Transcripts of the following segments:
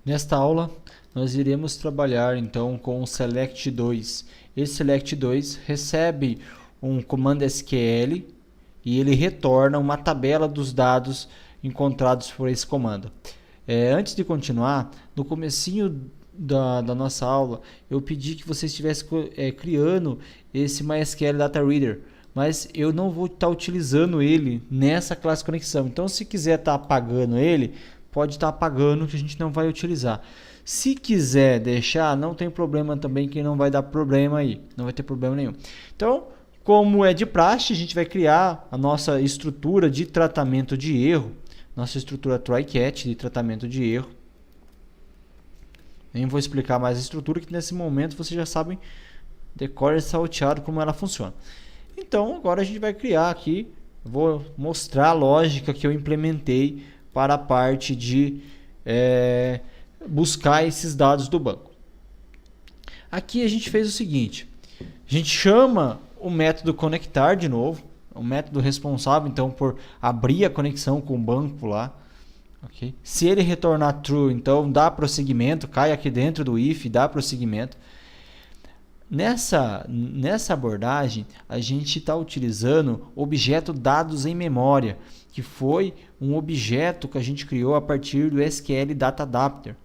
Nesta aula, nós iremos trabalhar então com o select2. Esse select2 recebe um comando SQL e ele retorna uma tabela dos dados encontrados por esse comando. Antes de continuar, no comecinho da nossa aula, eu pedi que você estivesse criando esse MySQL Data Reader, mas eu não vou estar utilizando ele nessa classe conexão. Então, se quiser estar apagando ele, pode estar apagando, que a gente não vai utilizar. Se quiser deixar, não tem problema também, que não vai dar problema aí, não vai ter problema nenhum. Então, como é de praxe, a gente vai criar a nossa estrutura de tratamento de erro, nossa estrutura try-catch de tratamento de erro. Nem vou explicar mais a estrutura, que nesse momento vocês já sabem, decore e salteado, como ela funciona. Então, agora a gente vai criar aqui, vou mostrar a lógica que eu implementei para a parte de buscar esses dados do banco. Aqui a gente fez o seguinte, a gente chama o método conectar de novo, o método responsável então por abrir a conexão com o banco lá. Okay? Se ele retornar true, então dá prosseguimento, cai aqui dentro do if, dá prosseguimento. Nessa abordagem, a gente está utilizando objeto dados em memória, que foi um objeto que a gente criou a partir do SQL Data Adapter.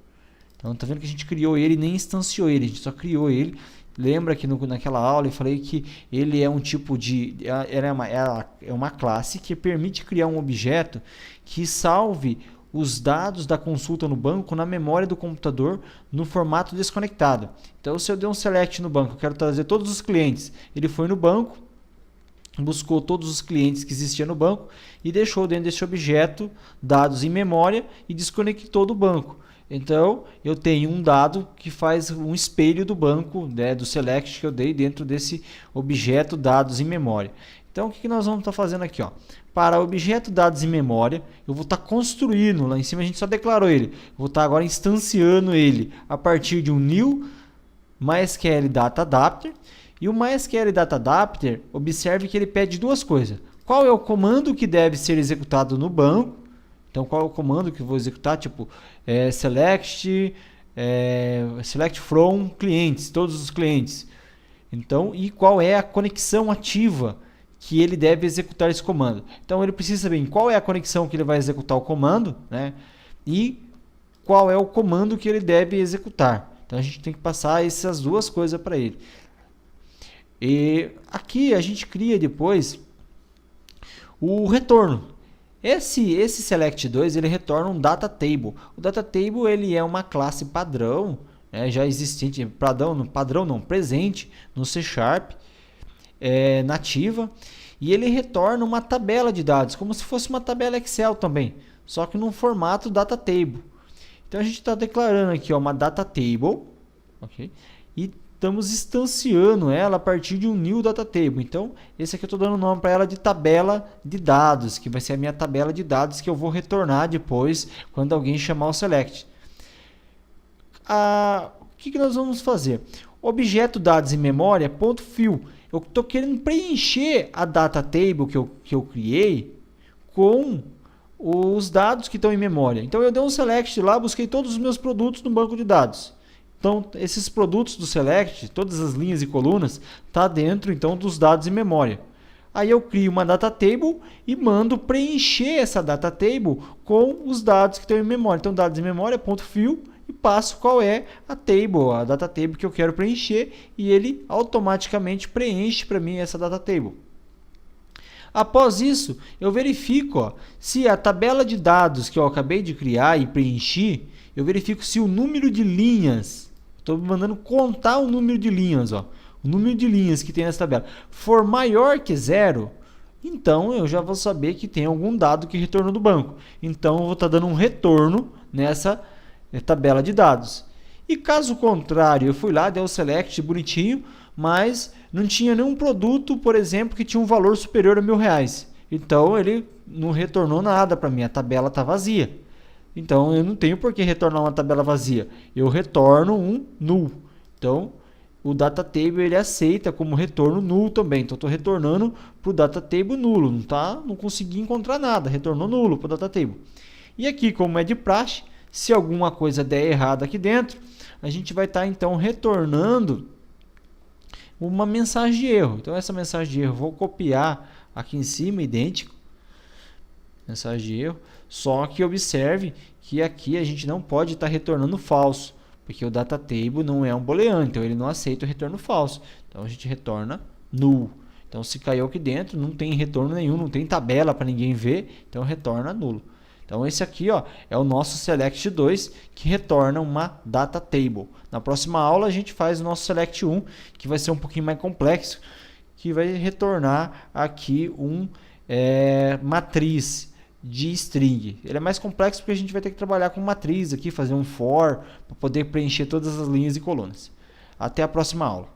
Então, tá vendo que a gente criou ele e nem instanciou ele, a gente só criou ele. Lembra que naquela aula eu falei que ele é um tipo de... é uma classe que permite criar um objeto que salve os dados da consulta no banco na memória do computador no formato desconectado. Então, se eu der um select no banco, eu quero trazer todos os clientes, ele foi no banco, buscou todos os clientes que existiam no banco e deixou dentro desse objeto dados em memória e desconectou do banco. Então, eu tenho um dado que faz um espelho do banco, né, do select que eu dei dentro desse objeto dados em memória. Então, o que nós vamos estar fazendo aqui? Ó? Para objeto dados em memória, eu vou estar construindo, lá em cima a gente só declarou ele, eu vou estar agora instanciando ele a partir de um new MySQL Data Adapter. E o MySQL Data Adapter, observe que ele pede duas coisas. Qual é o comando que deve ser executado no banco? Então, qual é o comando que eu vou executar? Tipo, select from clientes, todos os clientes. Então, e qual é a conexão ativa que ele deve executar esse comando? Então, ele precisa saber em qual é a conexão que ele vai executar o comando, né? E qual é o comando que ele deve executar. Então, a gente tem que passar essas duas coisas para ele. E aqui a gente cria depois o retorno. Esse select2 ele retorna um data table. O data table ele é uma classe padrão, já existente, presente no C#, nativa, e ele retorna uma tabela de dados, como se fosse uma tabela Excel também, só que no formato data table. Então a gente está declarando aqui uma data table, okay? E estamos instanciando ela a partir de um new data table. Então, esse aqui eu estou dando o nome para ela de tabela de dados, que vai ser a minha tabela de dados que eu vou retornar depois quando alguém chamar o select. O que nós vamos fazer? Objeto dados em memória, .fill. Eu estou querendo preencher a data table que eu criei com os dados que estão em memória. Então, eu dei um select lá, busquei todos os meus produtos no banco de dados. Então, esses produtos do select, todas as linhas e colunas, tá dentro então dos dados em memória. Aí eu crio uma data table e mando preencher essa data table com os dados que estão em memória. Então, dados em memória, .fill, e passo qual é a data table que eu quero preencher, e ele automaticamente preenche para mim essa data table. Após isso, eu verifico se a tabela de dados que eu acabei de criar e preencher, eu verifico se o número de linhas, estou mandando contar o número de linhas, o número de linhas que tem nessa tabela, for maior que 0, então eu já vou saber que tem algum dado que retornou do banco. Então eu vou estar dando um retorno nessa tabela de dados. E caso contrário, eu fui lá, dei o select bonitinho, mas não tinha nenhum produto, por exemplo, que tinha um valor superior a R$1.000. Então ele não retornou nada para mim, a tabela está vazia. Então, eu não tenho por que retornar uma tabela vazia. Eu retorno um null. Então, o data table ele aceita como retorno null também. Então, estou retornando para o data table nulo. Não consegui encontrar nada. Retornou nulo para o data table. E aqui, como é de praxe, Se alguma coisa der errado aqui dentro, a gente vai estar então retornando uma mensagem de erro. Então essa mensagem de erro eu vou copiar aqui em cima, idêntico, mensagem de erro, só que observe que aqui a gente não pode estar retornando falso, porque o data table não é um booleano, então ele não aceita o retorno falso. Então a gente retorna null. Então se caiu aqui dentro, não tem retorno nenhum, não tem tabela para ninguém ver, então retorna nulo. Então esse aqui, ó, é o nosso select 2 que retorna uma data table. Na próxima aula a gente faz o nosso select 1, que vai ser um pouquinho mais complexo, que vai retornar aqui matriz de string. Ele é mais complexo porque a gente vai ter que trabalhar com matriz aqui, fazer um for para poder preencher todas as linhas e colunas. Até a próxima aula.